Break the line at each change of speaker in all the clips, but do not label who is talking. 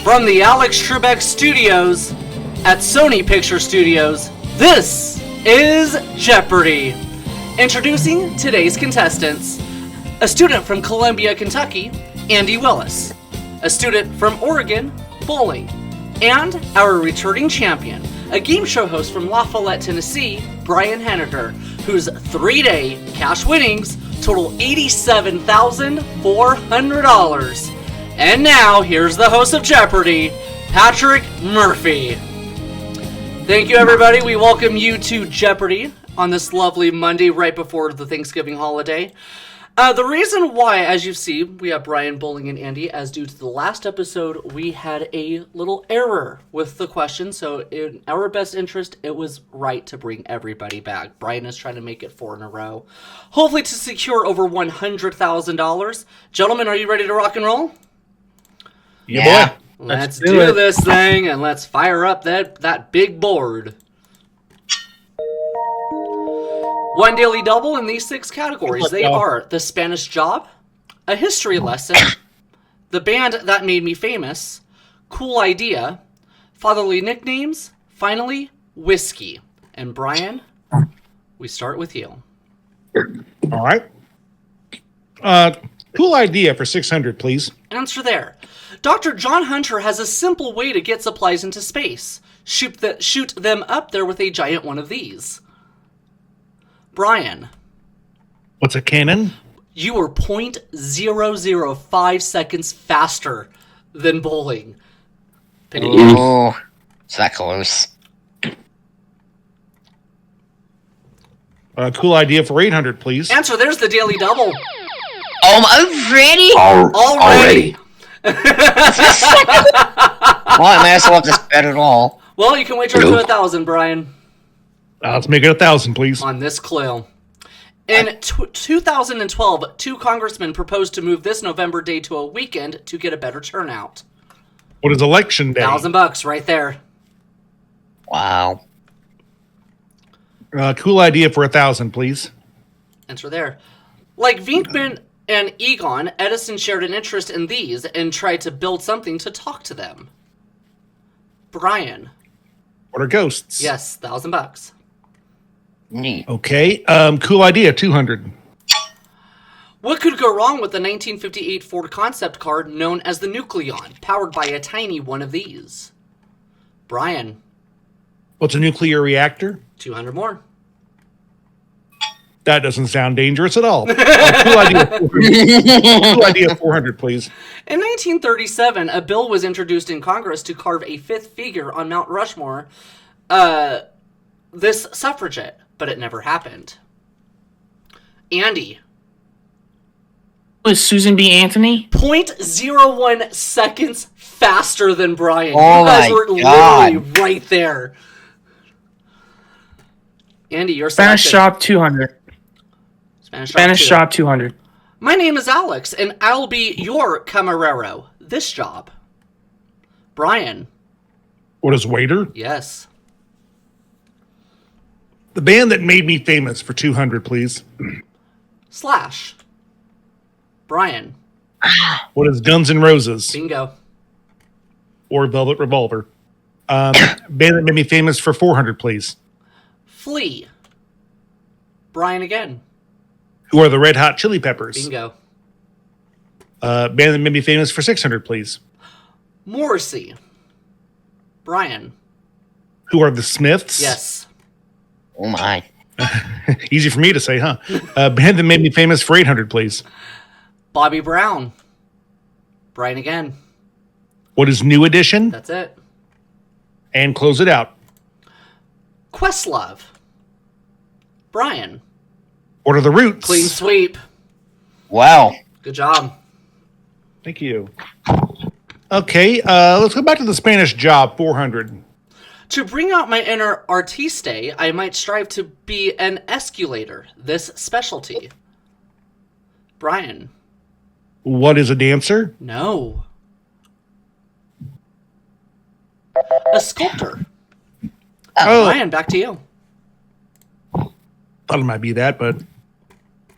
From the Alex Trebek Studios at Sony Picture Studios, this is Jeopardy! Introducing today's contestants. A student from Columbia, Kentucky, Andy Willis. A student from Oregon, Bowling. And our returning champion, a game show host from LaFollette, Tennessee, Brian Henegar, whose 3-day cash winnings total $87,400. And now, here's the host of Jeopardy, Patrick Murphy. Thank you, everybody. We welcome you to Jeopardy on this lovely Monday right before the Thanksgiving holiday. The reason why, as you see, we have Brian, Bowling, and Andy, as due to the last episode, we had a little error with the question. So in our best interest, it was right to bring everybody back. Brian is trying to make it 4 in a row, hopefully to secure over $100,000. Gentlemen, are you ready to rock and roll?
Yeah.
Let's do this thing, and let's fire up that big board. One daily double in these 6 categories. They are The Spanish Job, A History Lesson, The Band That Made Me Famous, Cool Idea, Fatherly Nicknames, finally, Whiskey. And Brian, we start with you.
All right. Cool Idea for 600, please.
Answer there. Dr. John Hunter has a simple way to get supplies into space. Shoot them up there with a giant one of these. Brian.
What's a cannon?
You were 0.005 seconds faster than Bowling.
Oh, is that close?
Cool Idea for 800, please.
Answer, there's the daily double.
Already?
Already.
Well, I may as well have just bet it all.
Well, you can wager to 1,000, Brian.
Let's make it 1,000, please.
On this clue. In 2012, 2 congressmen proposed to move this November day to a weekend to get a better turnout.
What is Election Day?
$1,000 right there.
Wow.
Cool Idea for 1,000, please.
Answer there. Like Vinkman and Egon, Edison shared an interest in these and tried to build something to talk to them. Brian.
What are ghosts?
Yes, $1,000.
Neat.
Okay. Cool Idea, 200.
What could go wrong with the 1958 Ford concept car known as the Nucleon, powered by a tiny one of these? Brian.
What's a nuclear reactor?
200 more.
That doesn't sound dangerous at all. Cool Idea, 400. Cool Idea, 400, please.
In 1937, a bill was introduced in Congress to carve a 5th figure on Mount Rushmore, this suffragette, but it never happened. Andy.
Was Susan B. Anthony?
0.01 seconds faster than Brian.
Oh,
you guys
my
were
God.
literally right there. Andy, you're
Spanish
selected.
Shop 200.
Spanish
Shop 200.
My name is Alex, and I'll be your camarero. This job. Brian.
What is Waiter?
Yes.
The Band That Made Me Famous for 200, please.
Slash. Brian.
What is Guns N' Roses?
Bingo.
Or Velvet Revolver? Band That Made Me Famous for 400, please.
Flea. Brian again.
Who are the Red Hot Chili Peppers?
Bingo.
Band That Made Me Famous for 600, please.
Morrissey. Brian.
Who are the Smiths?
Yes.
Oh, my.
Easy for me to say, huh? Band That Made Me Famous for 800, please.
Bobby Brown. Brian again.
What is New Edition?
That's it.
And close it out.
Questlove. Brian.
What are the Roots?
Clean sweep.
Wow.
Good job.
Thank you. Okay, let's go back to the Spanish Job, 400.
To bring out my inner artiste, I might strive to be an esculator, this specialty. Brian.
What is a dancer?
No. A sculptor. Brian, back to you.
Thought it might be that, but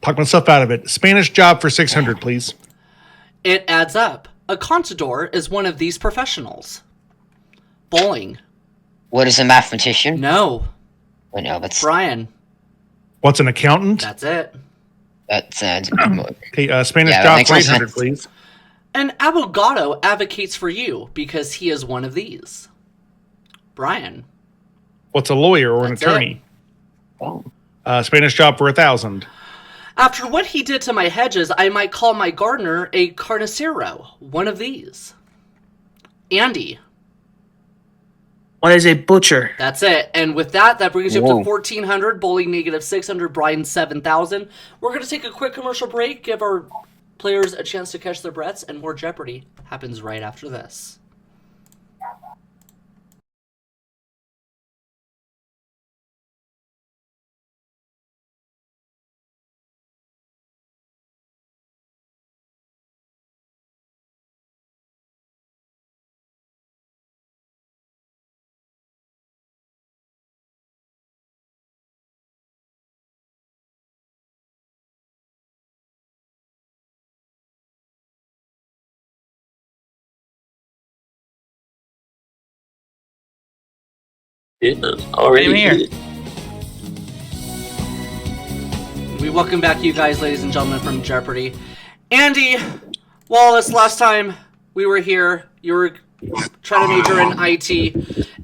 talk myself out of it. Spanish Job for 600, please.
It adds up. a contador is one of these professionals? Bowling.
What is a mathematician?
No.
Oh, no, that's
Brian.
What's an accountant?
That's it.
that sounds.
Okay, Spanish
Yeah, that
job
makes
for
more
800,
sense.
please.
An abogado advocates for you because he is one of these. Brian.
What's a lawyer or an
That's
attorney?
Oh.
Spanish job for 1,000.
After what he did to my hedges, I might call my gardener a carnicero. One of these. Andy.
What is a butcher?
That's it. And with that, that brings you up
Whoa.
to 1,400. Bowling -600. Brian 7,000. We're going to take a quick commercial break, give our players a chance to catch their breaths, and more Jeopardy happens right after this.
Same here.
We welcome back you guys, ladies and gentlemen, from Jeopardy. Andy Wallace, last time we were here, you were trying to major in IT,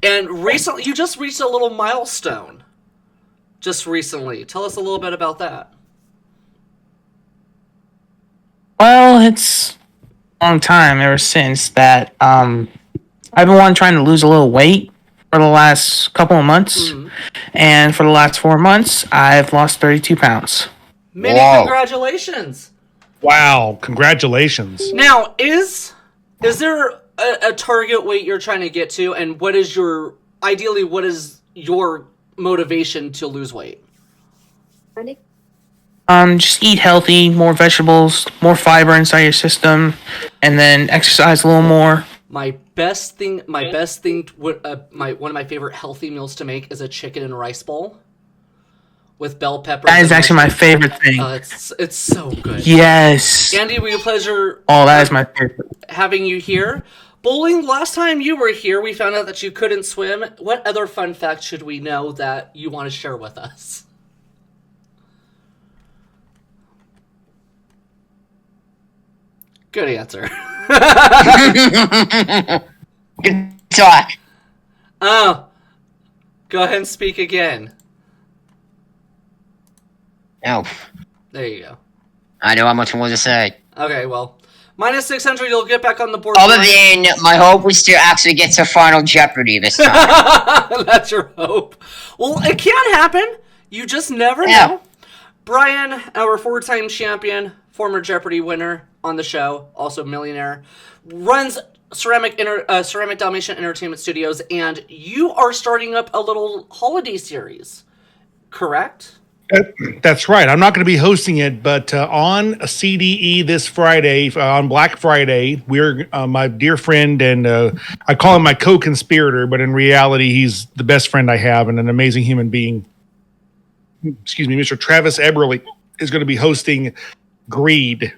and recently you just reached a little milestone. Just recently. Tell us a little bit about that.
Well, it's a long time ever since that. I've been trying to lose a little weight for the last couple of months, and for the last 4 months, I've lost 32 pounds.
Many
Whoa.
congratulations.
Wow, congratulations.
Now, is there a target weight you're trying to get to, and what is your motivation to lose weight?
Just eat healthy, more vegetables, more fiber inside your system, and then exercise a little more.
One of my favorite healthy meals to make is a chicken and rice bowl with bell peppers.
That is
and
actually my
mushrooms.
favorite thing.
It's so good.
Yes.
Andy, we have a pleasure
Oh, that is my favorite.
having you here. Bowling, last time you were here, we found out that you couldn't swim. What other fun facts should we know that you want to share with us? Good answer.
Good talk.
Oh, go ahead and speak again.
Oh,
There you go.
I know how much more to say.
Okay, well, -600, you'll get back on the board.
Other than my hope was to actually get to Final Jeopardy this time.
That's your hope. Well, it can happen. You just never
Yeah.
know. Brian, our 4-time champion, former Jeopardy winner on the show, also millionaire, runs Ceramic Dalmatian Entertainment Studios, and you are starting up a little holiday series, correct?
That's right. I'm not going to be hosting it, but on CDE this Friday, on Black Friday, we're my dear friend, and I call him my co-conspirator, but in reality, he's the best friend I have and an amazing human being. Excuse me, Mr. Travis Eberly is going to be hosting Greed,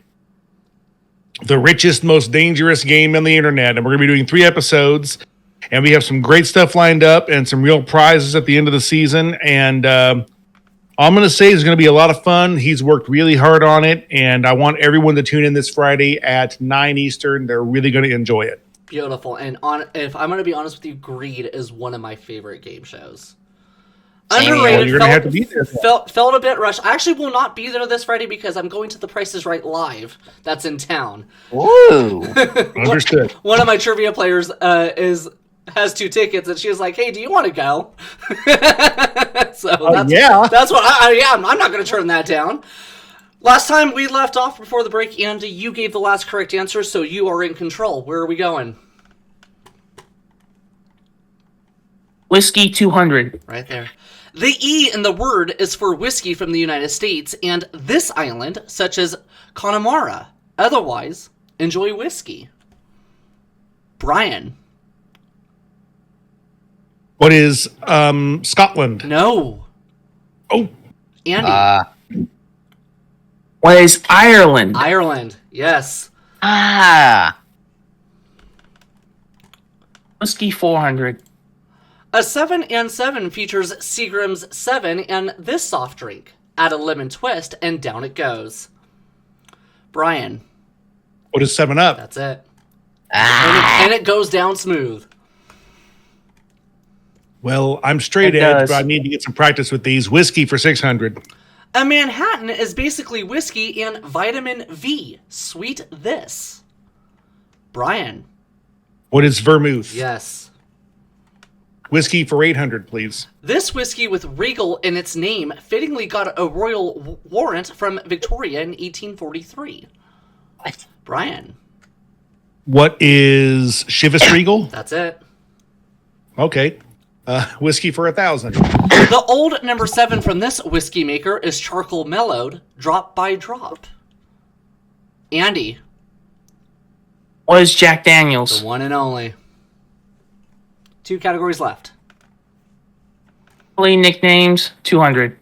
the richest, most dangerous game on the internet. And we're going to be doing 3 episodes, and we have some great stuff lined up and some real prizes at the end of the season. And all I'm going to say is going to be a lot of fun. He's worked really hard on it, and I want everyone to tune in this Friday at 9 Eastern. They're really going to enjoy it.
Beautiful. And if I'm going to be honest with you, Greed is one of my favorite game shows.
Same here.
Underrated.
Well, you're going to have to be there.
Felt a bit rushed. I actually will not be there this Friday because I'm going to the Price is Right live. That's in town.
Ooh.
Understood.
One of my trivia players has 2 tickets, and she was like, "Hey, do you want to go?"
Yeah.
That's what I am. I'm not going to turn that down. Last time we left off before the break, Andy, you gave the last correct answer, so you are in control. Where are we going?
Whiskey 200.
Right there. The E in the word is for whiskey from the United States and this island, such as Connemara. Otherwise, enjoy whiskey. Brian.
What is Scotland?
No.
Oh,
Andy.
What is Ireland?
Ireland. Yes.
Ah.
Whiskey 400.
A 7 and 7 features Seagram's 7 and this soft drink. Add a lemon twist, and down it goes. Brian.
What is 7 Up?
That's it. And it goes down smooth.
Well, I'm straight edge, but I need to get some practice with these. Whiskey for 600.
A Manhattan is basically whiskey and vitamin V. Sweet this. Brian.
What is vermouth?
Yes.
Whiskey for 800, please.
This whiskey with Regal in its name fittingly got a royal warrant from Victoria in 1843.
What?
Brian.
What is Chivas Regal?
That's it.
Okay. Whiskey for 1,000.
The old number 7 from this whiskey maker is charcoal mellowed, drop by drop. Andy.
What is Jack Daniels?
The one and only. 2 categories left.
Nicknames 200.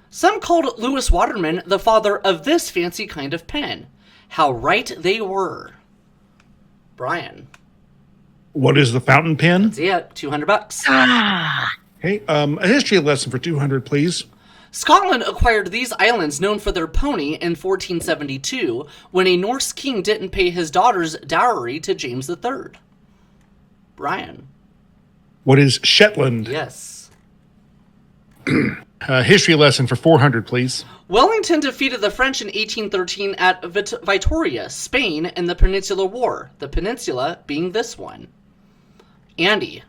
Some called Lewis Waterman the father of this fancy kind of pen. How right they were. Brian.
What is the fountain pen?
See it. $200.
Okay. A history lesson for 200, please.
Scotland acquired these islands known for their pony in 1472 when a Norse king didn't pay his daughter's dowry to James III. Brian.
What is Shetland?
Yes.
History lesson for 400, please.
Wellington defeated the French in 1813 at Vitoria, Spain, in the Peninsular War, the peninsula being this one. Andy.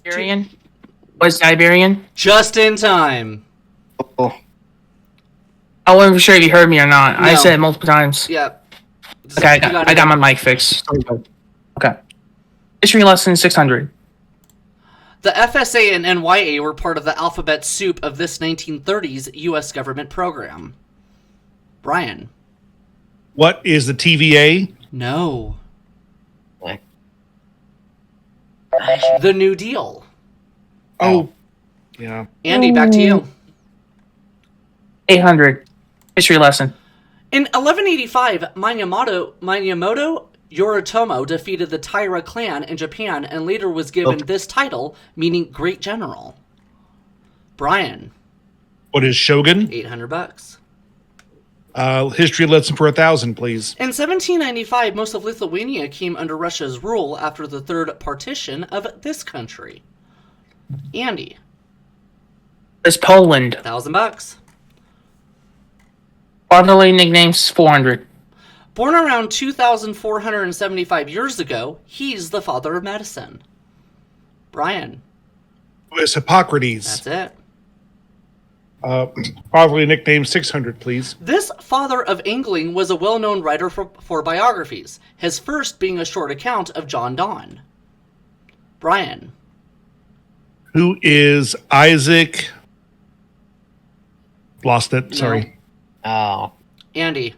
Iberian? What is Iberian?
Just in time.
Oh.
I wasn't sure if you heard me or not. I
No.
said it multiple times.
Yeah.
Okay, I got my mic fixed. Okay. History lesson 600.
The FSA and NYA were part of the alphabet soup of this 1930s U.S. government program. Brian.
What is the TVA?
No.
What?
The New Deal.
Oh. Yeah.
Andy, back to you.
800. History lesson.
In 1185, Minamoto Yoritomo defeated the Taira clan in Japan and later was given this title, meaning Great General. Brian.
What is Shogun?
$800.
History lesson for 1,000, please.
In 1795, most of Lithuania came under Russia's rule after the third partition of this country. Andy.
It's Poland.
$1,000.
Fatherly nicknames 400.
Born around 2,475 years ago, he's the father of medicine. Brian.
What is Hippocrates?
That's it.
Fatherly nickname 600, please.
This father of angling was a well-known writer for biographies, his first being a short account of John Donne. Brian.
Who is Isaac? Lost it. Sorry.
Oh.
Andy.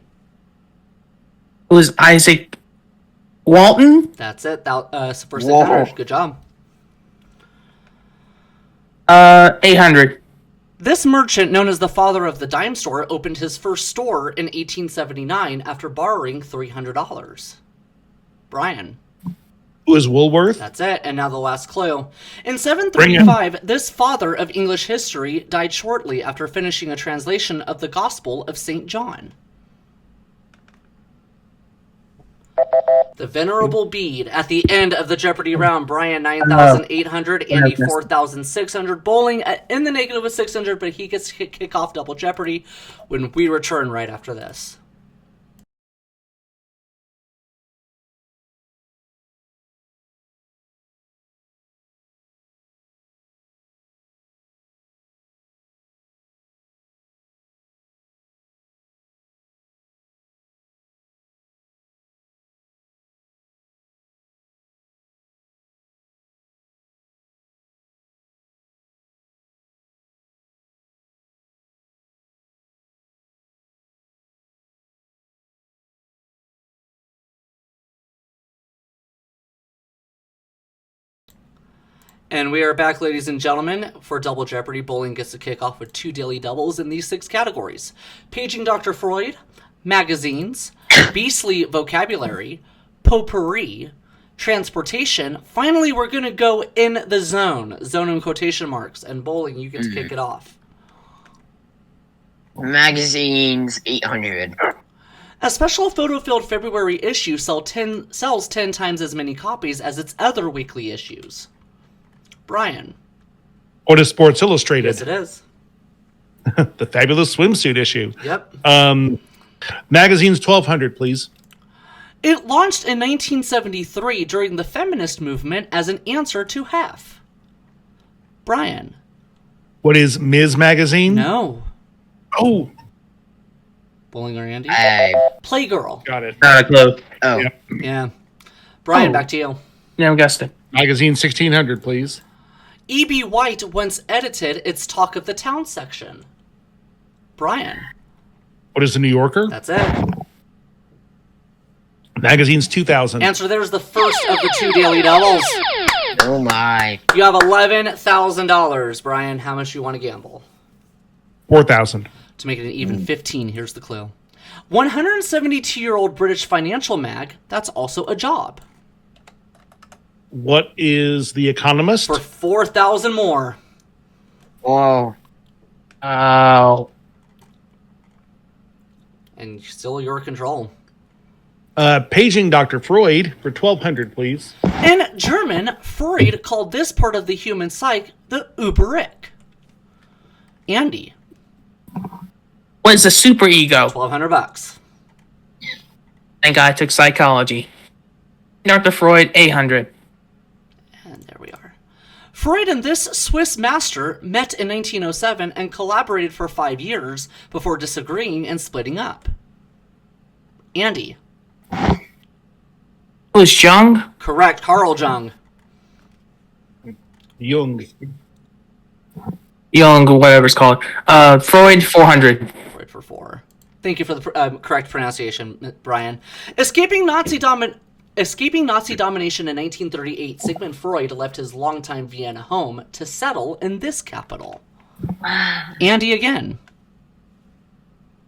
It was Isaac Walton?
That's it. For 600. Good job.
800.
This merchant, known as the father of the dime store, opened his first store in 1879 after borrowing $300. Brian.
Who is Woolworth?
That's it. And now the last clue. In 735, this father of English history died shortly after finishing a translation of the Gospel of St. John. The Venerable Bede at the end of the Jeopardy round. Brian 9,800, Andy 4,600. Bowling in the negative with 600, but he gets to kick off Double Jeopardy when we return right after this. And we are back, ladies and gentlemen, for Double Jeopardy. Bowling gets to kick off with 2 daily doubles in these 6 categories. Paging Dr. Freud, magazines, beastly vocabulary, potpourri, transportation. Finally, we're going to go in the zone. Zone in quotation marks. And Bowling, you get to kick it off.
Magazines, 800.
A special photo-filled February issue sells 10 times as many copies as its other weekly issues. Brian.
What is Sports Illustrated?
Yes, it is.
The fabulous swimsuit issue.
Yep.
Magazines 1200, please.
It launched in 1973 during the feminist movement as an answer to Hef. Brian.
What is Ms. Magazine?
No.
Oh,
Bowling or Andy? Playgirl.
got it.
Not a clue.
Oh.
Yep.
Yeah. Brian, back to you.
Never guessed it.
Magazine 1600, please.
E.B. White once edited its Talk of the Town section. Brian.
What is the New Yorker?
That's it.
Magazines 2000.
Answer there is the first of the 2 daily doubles.
Oh my.
You have $11,000. Brian, how much do you want to gamble?
4000.
To make it an even 15, here's the clue. 172-year-old British financial mag, that's also a job.
What is The Economist?
For 4,000 more.
Whoa.
Oh.
And still your control.
Paging Dr. Freud for 1200, please.
In German, Freud called this part of the human psyche the Überick. Andy.
What is the superego?
$1,200.
Thank God I took psychology. Dr. Freud, 800.
And there we are. Freud and this Swiss master met in 1907 and collaborated for 5 years before disagreeing and splitting up. Andy.
Who is Jung?
Correct, Carl Jung.
Jung.
Jung, whatever it's called. Freud, 400.
Freud for 4. Thank you for the correct pronunciation, Brian. Escaping Nazi domination in 1938, Sigmund Freud left his longtime Vienna home to settle in this capital. Andy again.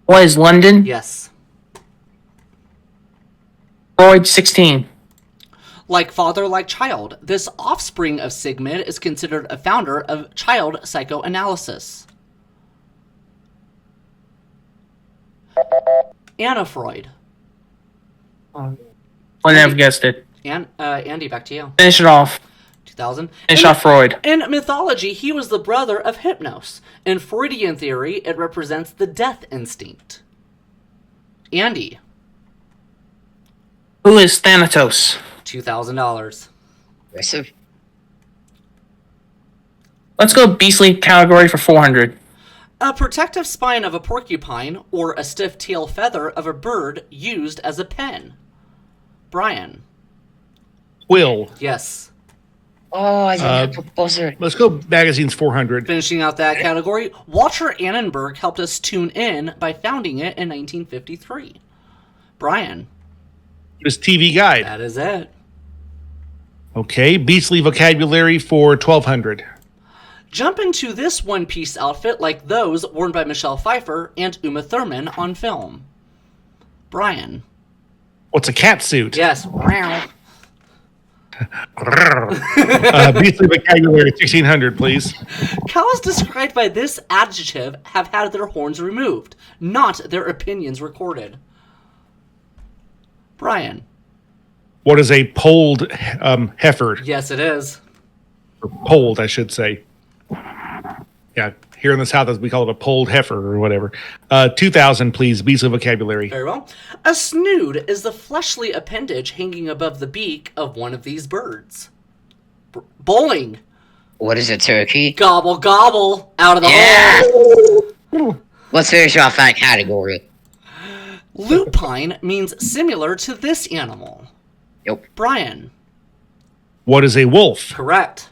What is London?
Yes.
Freud, 16.
Like father, like child. This offspring of Sigmund is considered a founder of child psychoanalysis. Anna Freud.
I never guessed it.
Andy, back to you.
Finish it off.
2000.
Finish off Freud.
In mythology, he was the brother of Hypnos. In Freudian theory, it represents the death instinct. Andy.
Who is Thanatos?
$2,000.
Aggressive.
Let's go beastly category for 400.
A protective spine of a porcupine or a stiff tail feather of a bird used as a pen. Brian.
Will.
Yes.
Oh, I didn't have a buzzer.
Let's go magazines 400.
Finishing out that category, Walter Annenberg helped us tune in by founding it in 1953. Brian.
This TV Guide.
That is it.
Okay, beastly vocabulary for 1200.
Jump into this one-piece outfit like those worn by Michelle Pfeiffer and Uma Thurman on film. Brian.
What's a cat suit?
Yes.
Beastly vocabulary 1600, please.
Cows described by this adjective have had their horns removed, not their opinions recorded. Brian.
What is a polled heifer?
Yes, it is.
Or polled, I should say. Yeah, here in the South, we call it a polled heifer or whatever. 2000, please. Beastly vocabulary.
Very well. A snood is the fleshly appendage hanging above the beak of one of these birds. Bowling.
What is a turkey?
Gobble, gobble. Out of the
Yeah.
hole.
Let's finish off that category.
Lupine means similar to this animal.
Yep.
Brian.
What is a wolf?
Correct.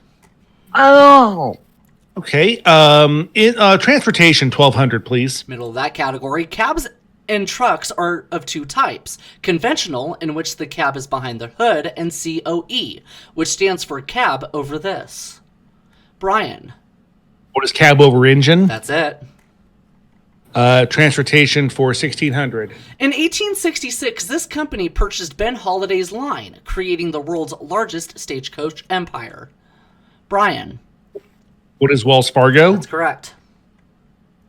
Oh.
Okay. Transportation 1200, please.
Middle of that category. Cabs and trucks are of 2 types. Conventional, in which the cab is behind the hood, and COE, which stands for cab over this. Brian.
What is cab over engine?
That's it.
Transportation for 1600.
In 1866, this company purchased Ben Holliday's line, creating the world's largest stagecoach empire. Brian.
What is Wells Fargo?
That's correct.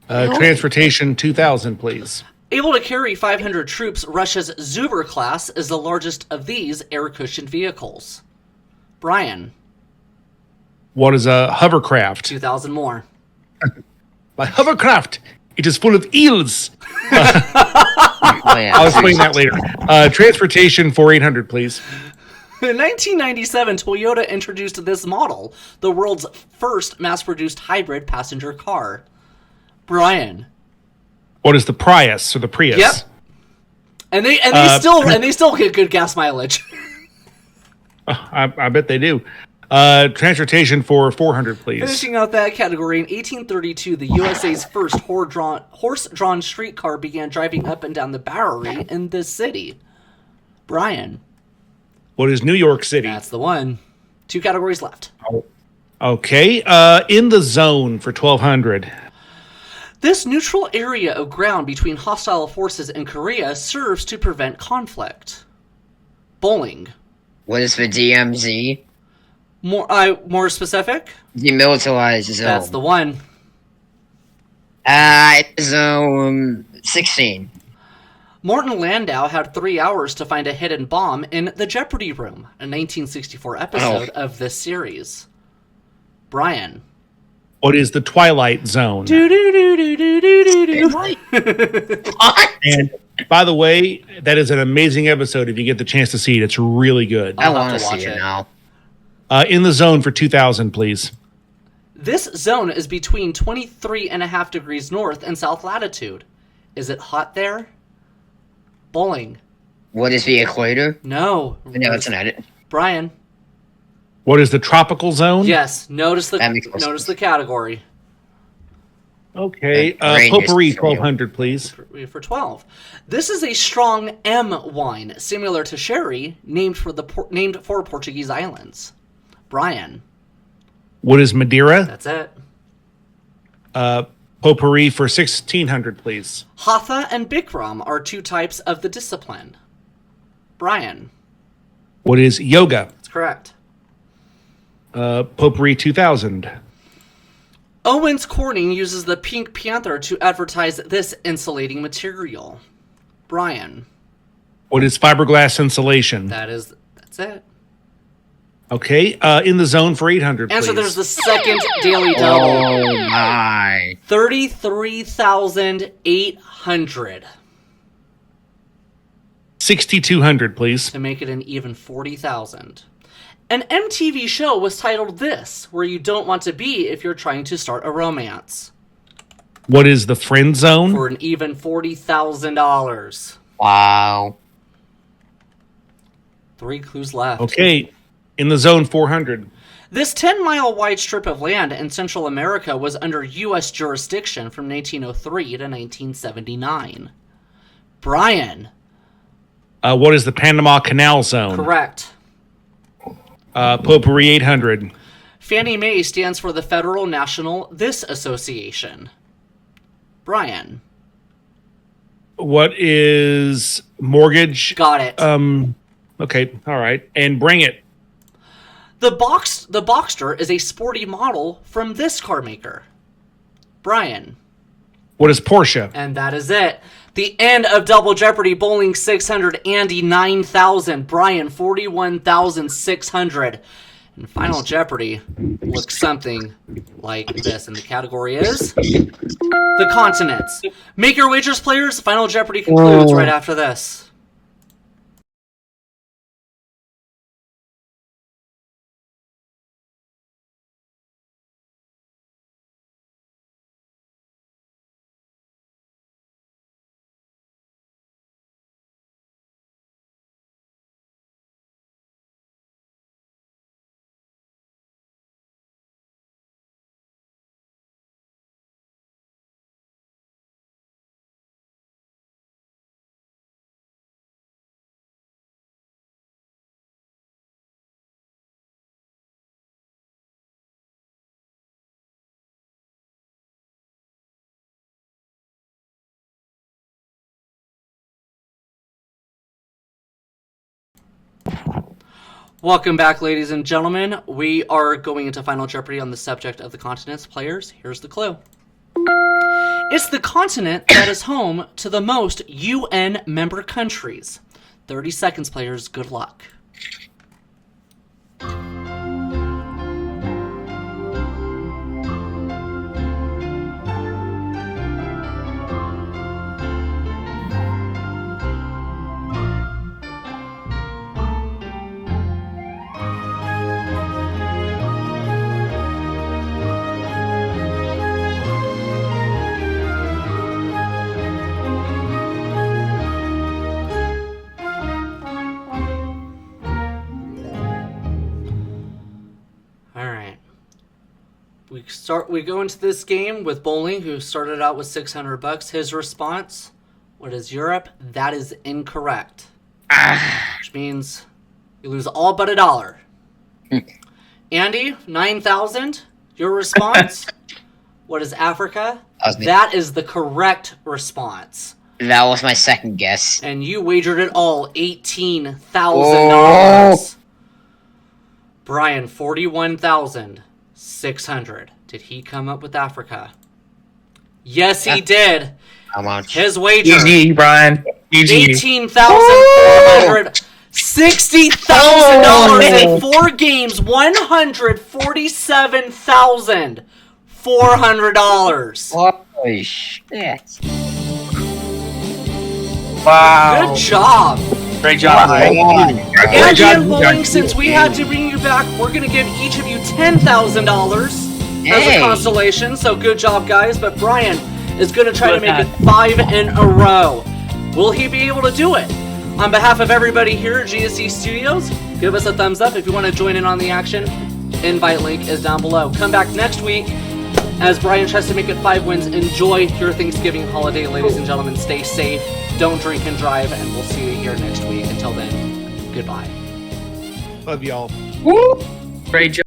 Transportation 2000, please.
Able to carry 500 troops, Russia's Zuber class is the largest of these air-cushioned vehicles. Brian.
What is a hovercraft?
2,000 more.
My hovercraft, it is full of eels.
Oh, yeah.
I'll explain that later. Transportation for 800, please.
In 1997, Toyota introduced this model, the world's first mass-produced hybrid passenger car. Brian.
What is the Prius or the Prius?
Yep. And they still get good gas mileage.
I bet they do. Transportation for 400, please.
Finishing out that category, in 1832, the USA's first horse-drawn streetcar began driving up and down the Bowery in this city. Brian.
What is New York City?
That's the one. 2 categories left.
Okay. In the zone for 1200.
This neutral area of ground between hostile forces in Korea serves to prevent conflict. Bowling.
What is the DMZ?
More specific?
Demilitarized zone.
That's the one.
Zone 16.
Morton Landau had 3 hours to find a hidden bomb in the Jeopardy room, a 1964 episode of this series. Brian.
What is the Twilight Zone? And by the way, that is an amazing episode. If you get the chance to see it, it's really good.
I
I'll
want
have
to
to watch
see it
it.
now.
In the zone for 2000, please.
This zone is between 23.5 degrees north and south latitude. Is it hot there? Bowling.
What is the equator?
No.
No, it's an edit.
Brian.
What is the tropical zone?
Yes. Notice
That makes more
the
sense.
category.
Okay.
Rain
Potpourri,
is for you.
1200, please.
For 12. This is a strong M wine, similar to sherry, named for Portuguese islands. Brian.
What is Madeira?
That's it.
Potpourri for 1600, please.
Hatha and Bikram are 2 types of the discipline. Brian.
What is yoga?
That's correct.
Potpourri 2000.
Owens Corning uses the Pink Panther to advertise this insulating material. Brian.
What is fiberglass insulation?
That's it.
Okay. In the zone for 800,
And
please.
so there's the second daily double.
Oh my.
33,800
6200, please.
to make it an even 40,000. An MTV show was titled This, where you don't want to be if you're trying to start a romance.
What is the friend zone?
For an even $40,000.
Wow.
3 clues left.
Okay. In the zone 400.
This 10-mile wide strip of land in Central America was under U.S. jurisdiction from 1903 to 1979. Brian.
What is the Panama Canal zone?
Correct.
Potpourri 800.
Fannie Mae stands for the Federal National This Association. Brian.
What is mortgage?
Got it.
Okay. All right. And bring it.
The Boxster is a sporty model from this car maker. Brian.
What is Porsche?
And that is it. The end of Double Jeopardy. Bowling 600, Andy 9,000, Brian 41,600. And Final Jeopardy looks something like this. And the category is the continents. Make your wagers, players. Final Jeopardy concludes right after this. Welcome back, ladies and gentlemen. We are going into Final Jeopardy on the subject of the continents. Players, here's the clue. It's the continent that is home to the most UN member countries. 30 seconds, players. Good luck. We go into this game with Bowling, who started out with $600. His response, what is Europe? That is incorrect. Which means you lose all but $1. Andy, 9,000. Your response, what is Africa? That is the correct response.
That was my second guess.
And you wagered it all, $18,000. Brian, 41,600. Did he come up with Africa? Yes, he did.
How much?
His wager.
GG, Brian. GG.
$18,400. $60,000 in 4 games. $147,400.
Holy shit.
Wow.
Good job.
Great job.
Andy and Bowling, since we had to bring you back, we're going to give each of you $10,000 as a constellation. So good job, guys. But Brian is going to try to make it 5 in a row. Will he be able to do it? On behalf of everybody here at GSC Studios, give us a thumbs up if you want to join in on the action. Invite link is down below. Come back next week as Brian tries to make it 5 wins. Enjoy your Thanksgiving holiday, ladies and gentlemen. Stay safe. Don't drink and drive, and we'll see you here next week. Until then, goodbye.
Love y'all.
Great job.